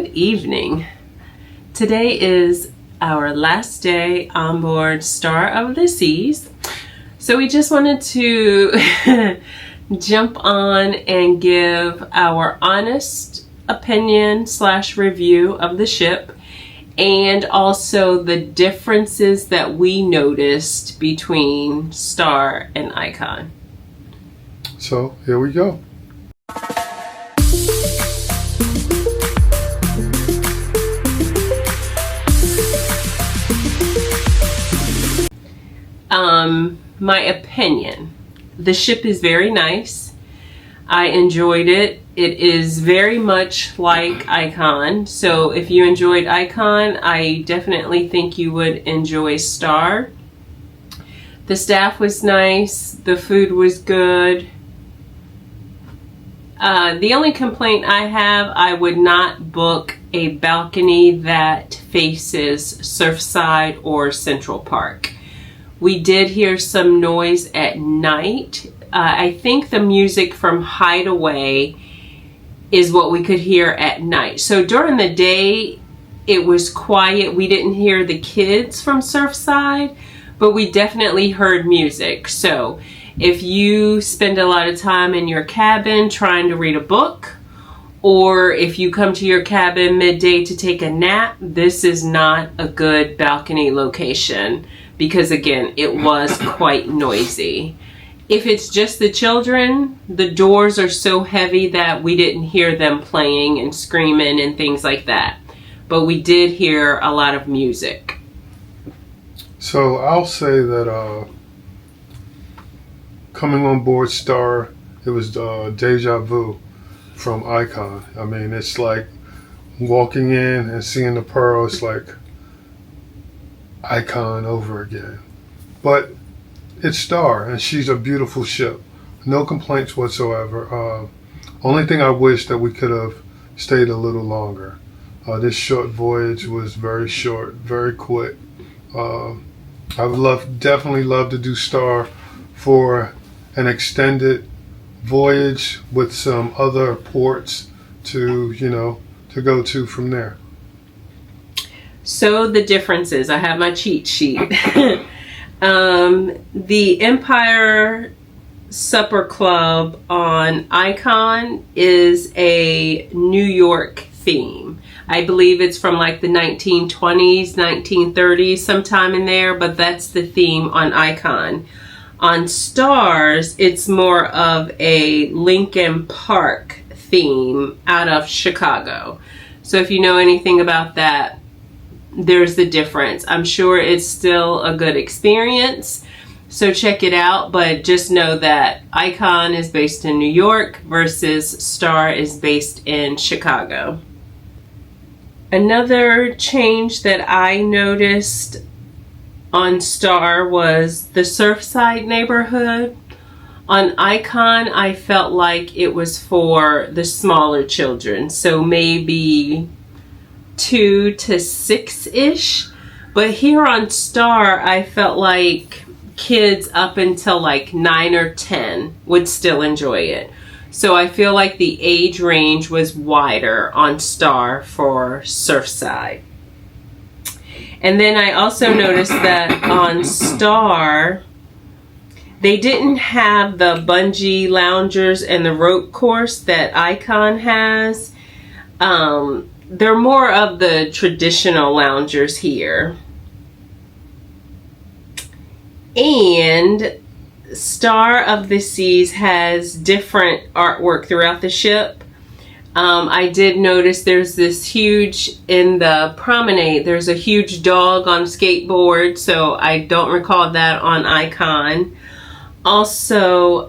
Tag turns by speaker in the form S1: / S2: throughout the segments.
S1: Good evening. Today is our last day on board Star of the Seas. So we just wanted to jump on and give our honest opinion / review of the ship, and also the differences that we noticed between Star and Icon.
S2: So here we go.
S1: My opinion, the ship is very nice. I enjoyed it. It is very much like Icon. So if you enjoyed Icon, I definitely think you would enjoy Star. The staff was nice. The food was good. The only complaint I have, I would not book a balcony that faces Surfside or Central Park. We did hear some noise at night. I think the music from Hideaway is what we could hear at night. So during the day, it was quiet. We didn't hear the kids from Surfside, but we definitely heard music. So if you spend a lot of time in your cabin trying to read a book, or if you come to your cabin midday to take a nap, this is not a good balcony location because, again, it was quite noisy. If it's just the children, the doors are so heavy that we didn't hear them playing and screaming and things like that. But we did hear a lot of music.
S2: So I'll say that coming on board Star, it was deja vu from Icon. I mean, it's like walking in and seeing the Pearl. It's like Icon over again. But it's Star, and she's a beautiful ship. No complaints whatsoever. Only thing I wish that we could have stayed a little longer. This short voyage was very short, very quick. I would definitely love to do Star for an extended voyage with some other ports to go to from there.
S1: So the differences, I have my cheat sheet. The Empire Supper Club on Icon is a New York theme. I believe it's from like the 1920s, 1930s, sometime in there, but that's the theme on Icon. On Stars, it's more of a Lincoln Park theme out of Chicago. So if you know anything about that, there's the difference. I'm sure it's still a good experience, so check it out, but just know that Icon is based in New York versus Star is based in Chicago. Another change that I noticed on Star was the Surfside neighborhood. On Icon, I felt like it was for the smaller children, so maybe 2 to 6-ish. But here on Star, I felt like kids up until like 9 or 10 would still enjoy it. So I feel like the age range was wider on Star for Surfside. And then I also noticed that on Star, they didn't have the bungee loungers and the rope course that Icon has. They're more of the traditional loungers here. And Star of the Seas has different artwork throughout the ship. I did notice there's this huge, in the promenade, there's a huge dog on skateboard, so I don't recall that on Icon. Also,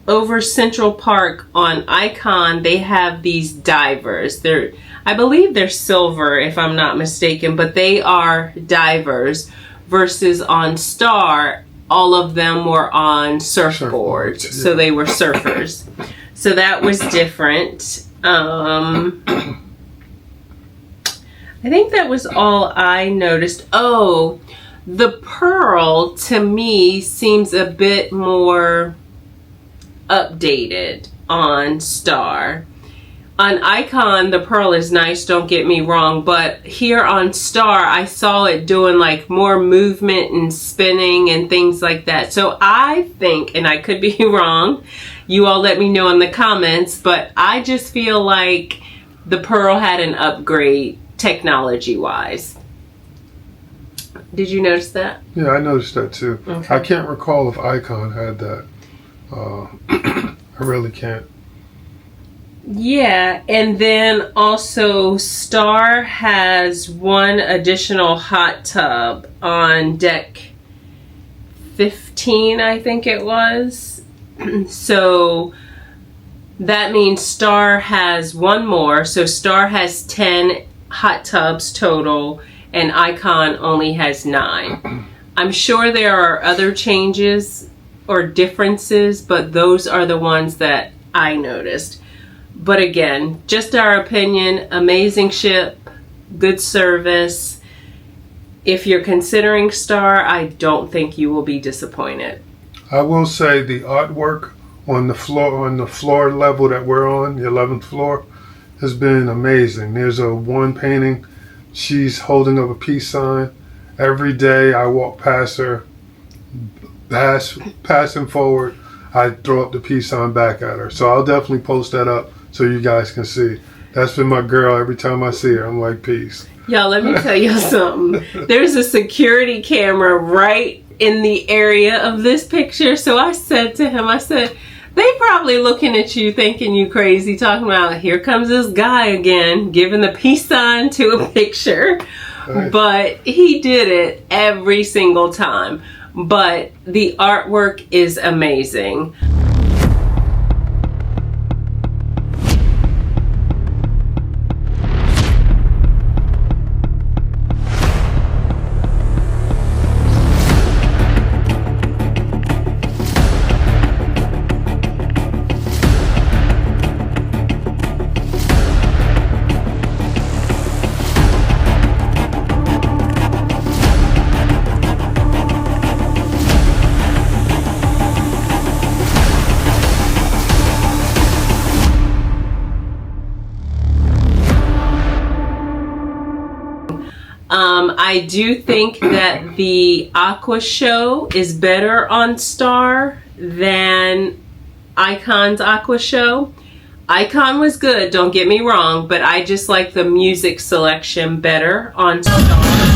S1: over Central Park on Icon, they have these divers. I believe they're silver, if I'm not mistaken, but they are divers, versus on Star, all of them were on surfboards, yeah. So they were surfers. So that was different. I think that was all I noticed. Oh, the Pearl to me seems a bit more updated on Star. On Icon, the pearl is nice, don't get me wrong, but here on Star, I saw it doing like more movement and spinning and things like that. So I think, and I could be wrong, you all let me know in the comments, but I just feel like the pearl had an upgrade technology-wise. Did you notice that?
S2: Yeah, I noticed that too.
S1: Okay.
S2: I can't recall if Icon had that. I really can't.
S1: Yeah, and then also Star has one additional hot tub on deck 15, I think it was. So that means Star has one more. So Star has 10 hot tubs total, and Icon only has 9. I'm sure there are other changes or differences, but those are the ones that I noticed. But again, just our opinion, amazing ship, good service. If you're considering Star, I don't think you will be disappointed.
S2: I will say the artwork on the floor level that we're on, the 11th floor, has been amazing. There's one painting, she's holding up a peace sign. Every day I walk past her, passing forward, I throw up the peace sign back at her. So I'll definitely post that up so you guys can see. That's been my girl. Every time I see her, I'm like, peace.
S1: Y'all, let me tell you something. There's a security camera right in the area of this picture. So I said to him, I said, they probably looking at you thinking you crazy, talking about, here comes this guy again, giving the peace sign to a picture.
S2: Right.
S1: But he did it every single time. But the artwork is amazing. I do think that the Aqua show is better on Star than Icon's Aqua show. Icon was good, don't get me wrong, but I just like the music selection better on Star.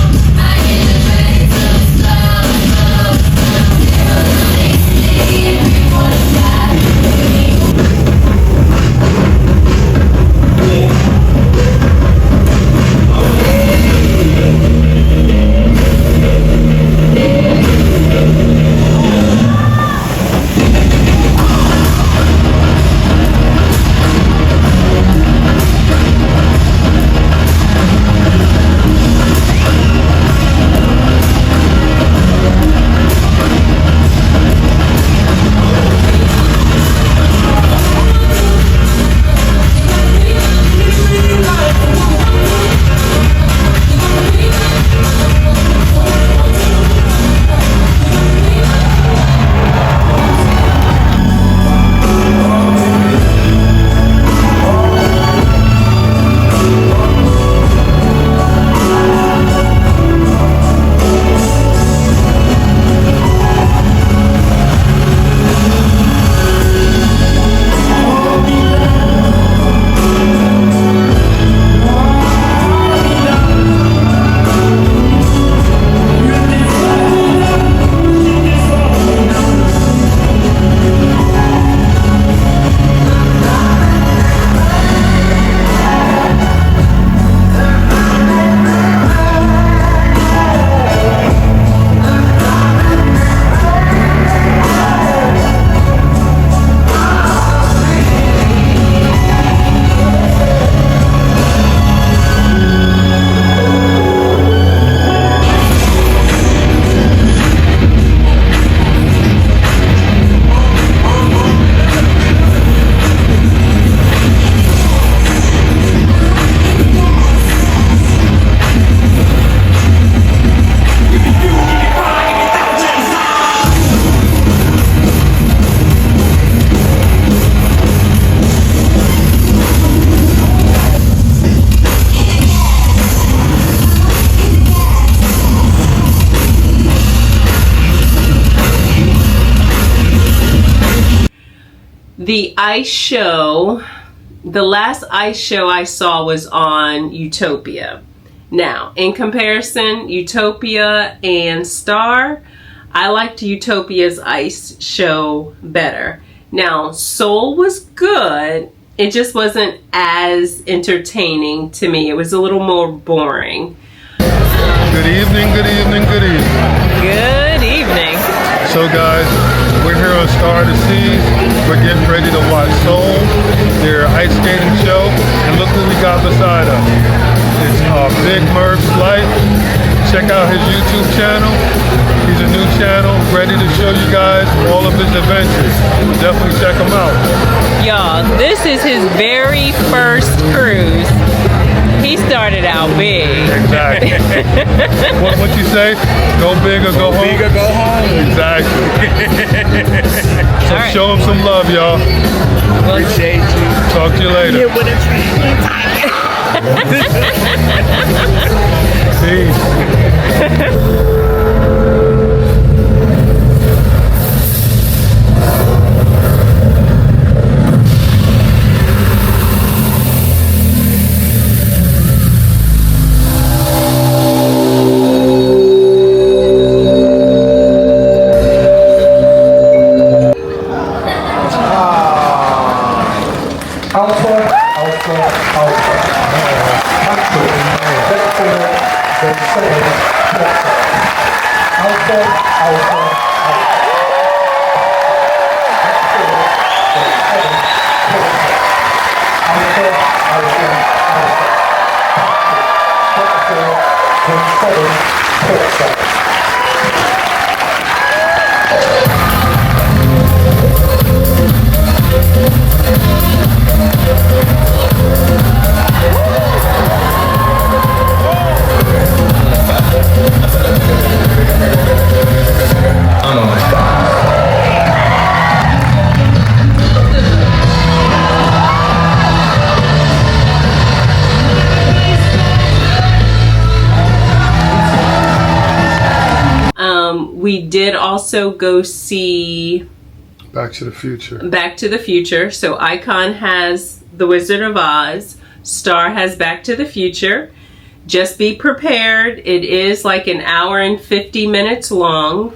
S1: The ice show, the last ice show I saw was on Utopia. Now, in comparison, Utopia and Star, I liked Utopia's ice show better. Now, Seoul was good. It just wasn't as entertaining to me. It was a little more boring.
S2: Good evening, good evening, good evening.
S1: Good evening.
S2: So guys, we're here on Star of the Seas. We're getting ready to watch Seoul, their ice skating show. And look who we got beside us. It's Big Murph's Life. Check out his YouTube channel. He's a new channel, ready to show you guys all of his adventures. Definitely check him out.
S1: Y'all, this is his very first cruise. He started out big.
S2: Exactly. what you say? Go big or go home?
S3: Big or go home.
S2: Exactly. So
S1: right.
S2: show him some love, y'all.
S3: Appreciate you.
S2: Talk to you later.
S3: Yeah, with a
S2: Peace.
S1: We did also go see
S2: Back to the Future.
S1: Back to the Future. So Icon has The Wizard of Oz. Star has Back to the Future. Just be prepared. It is like an hour and 50 minutes long.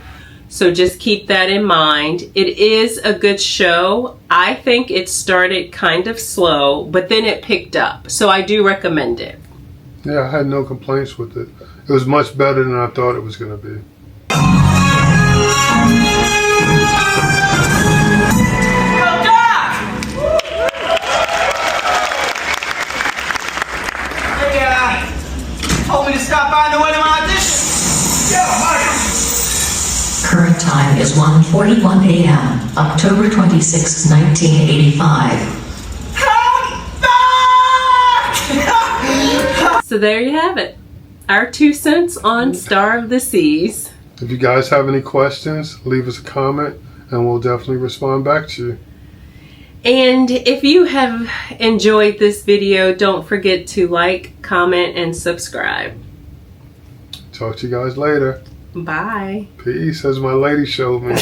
S1: So just keep that in mind. It is a good show. I think it started kind of slow, but then it picked up. So I do recommend it.
S2: Yeah, I had no complaints with it. It was much better than I thought it was going to be.
S4: Told me to stop by the way to my audition.
S5: Current time is 1:41 a.m., October 26, 1985.
S1: So there you have it. Our 2 cents on Star of the Seas.
S2: If you guys have any questions, leave us a comment and we'll definitely respond back to you.
S1: And if you have enjoyed this video, don't forget to like, comment, and subscribe.
S2: Talk to you guys later.
S1: Bye.
S2: Peace, as my lady showed me.